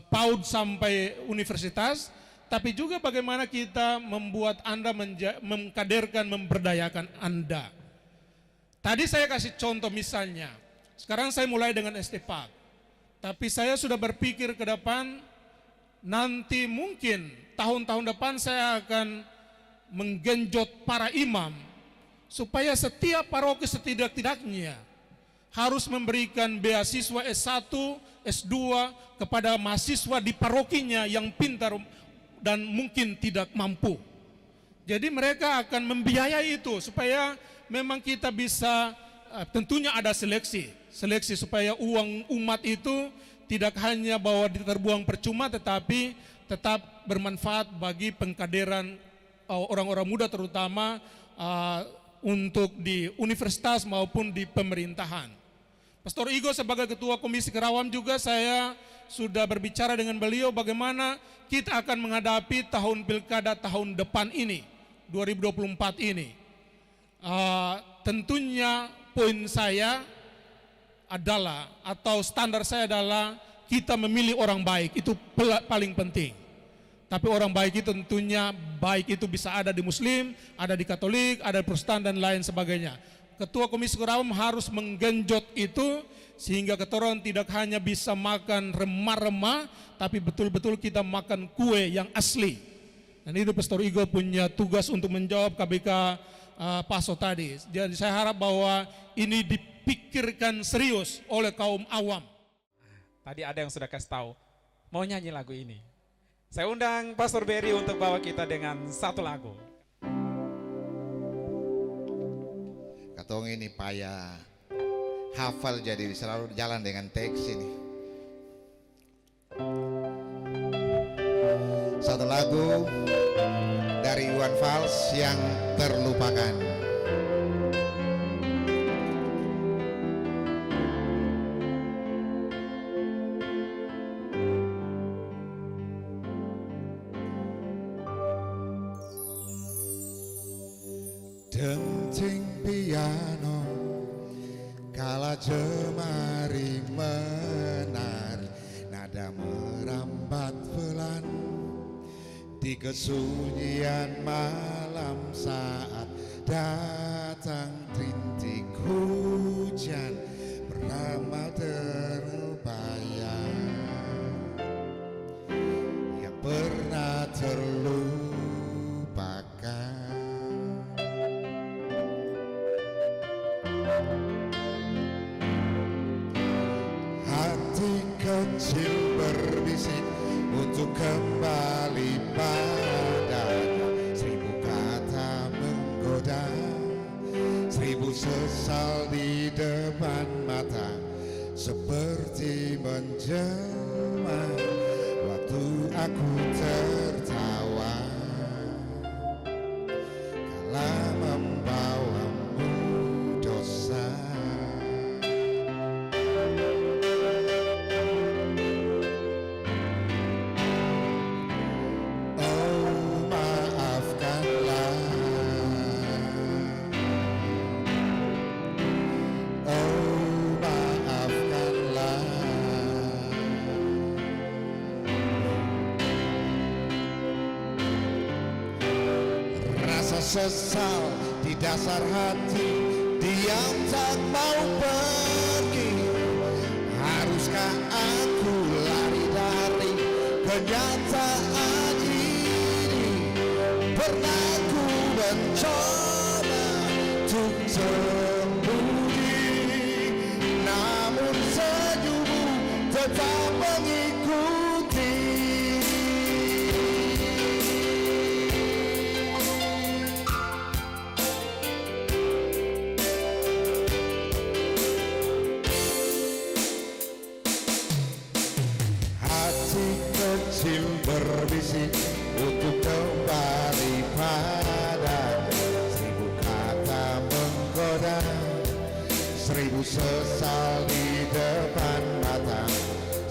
PAUD sampai universitas, tapi juga bagaimana kita membuat Anda mengkaderkan, memberdayakan Anda. Tadi saya kasih contoh misalnya, sekarang saya mulai dengan STPAK, tapi saya sudah berpikir ke depan, nanti mungkin tahun-tahun depan saya akan menggenjot para imam, supaya setiap paroki setidak-tidaknya harus memberikan beasiswa S1, S2 kepada mahasiswa di parokinya yang pintar dan mungkin tidak mampu. Jadi mereka akan membiayai itu supaya memang kita bisa, tentunya ada seleksi supaya uang umat itu tidak hanya bahwa terbuang percuma, tetapi tetap bermanfaat bagi pengkaderan orang-orang muda, terutama untuk di universitas maupun di pemerintahan. Pastor Igo sebagai ketua komisi Kerawam juga saya sudah berbicara dengan beliau bagaimana kita akan menghadapi tahun pilkada tahun depan ini, 2024 ini. Tentunya poin saya adalah, atau standar saya adalah kita memilih orang baik, itu paling penting. Tapi orang baik itu tentunya baik itu bisa ada di Muslim, ada di Katolik, ada di Protestan dan lain sebagainya. Ketua Komisi Kurawam harus menggenjot itu sehingga ketoron tidak hanya bisa makan remah-remah, tapi betul-betul kita makan kue yang asli. Dan itu Pastor Igo punya tugas untuk menjawab KBK Paso tadi. Jadi saya harap bahwa ini dipikirkan serius oleh kaum awam. Tadi ada yang sudah kasih tahu mau nyanyi lagu ini. Saya undang Pastor Berry untuk bawa kita dengan satu lagu. Katong ini payah hafal jadi selalu jalan dengan teks ini. Satu lagu dari Iwan Fals yang terlupakan. Denting piano kala jemari menari, nada merambat pelan di kesunyian malam saat datang rintik hujan beramal terbayang yang pernah terlupakan. Hati kecil berbisik untuk kembali padanya, 1000 kata menggoda, 1000 sesal di depan mata, seperti menjelma waktu aku tertawa kala membawamu dosa. Sesal di dasar hati, diam tak mau pergi. Haruskah aku lari dari kenyataan ini? Pernah ku mencoba untuk sembunyi, namun senyummu tetap mengikuti. Kecil berbisik untuk kembali padanya, 1000 kata menggoda, 1000 sesal di depan mata,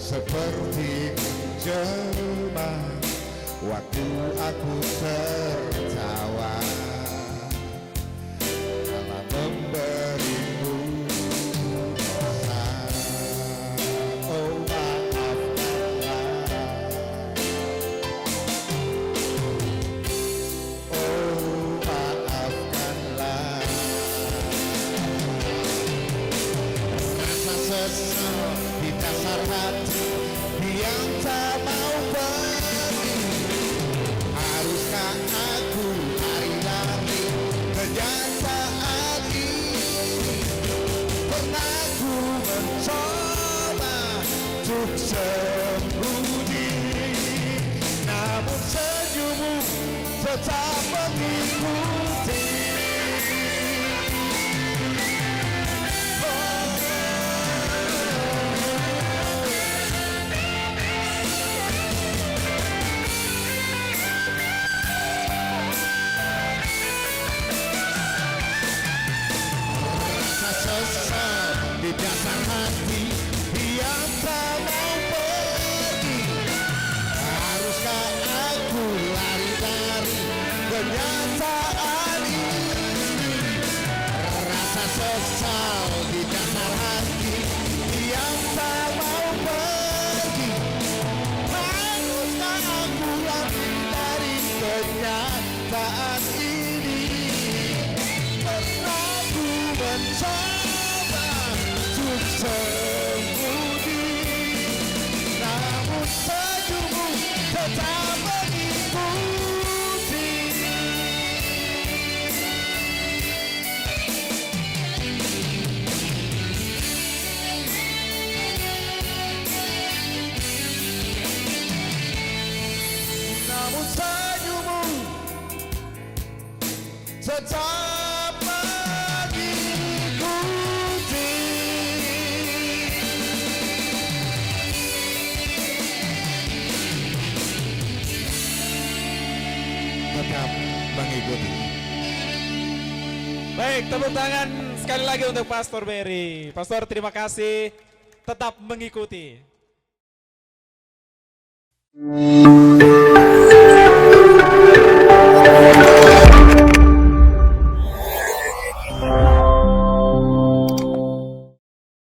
seperti menjelma waktu aku tertawa kala memberimu dosa. Oh di dasar hati yang tak mau pergi. Haruskah aku lari dari kenyataan ini? Pernah ku mencoba untuk sembunyi, namun senyummu tetap mengikuti. Di dasar hati yang tak mau pergi. Haruskah aku lari dari namun senyummu tetap mengikuti. Tetap mengikuti. Baik, tepuk tangan sekali lagi untuk Pastor Berry. Pastor, terima kasih. Tetap mengikuti.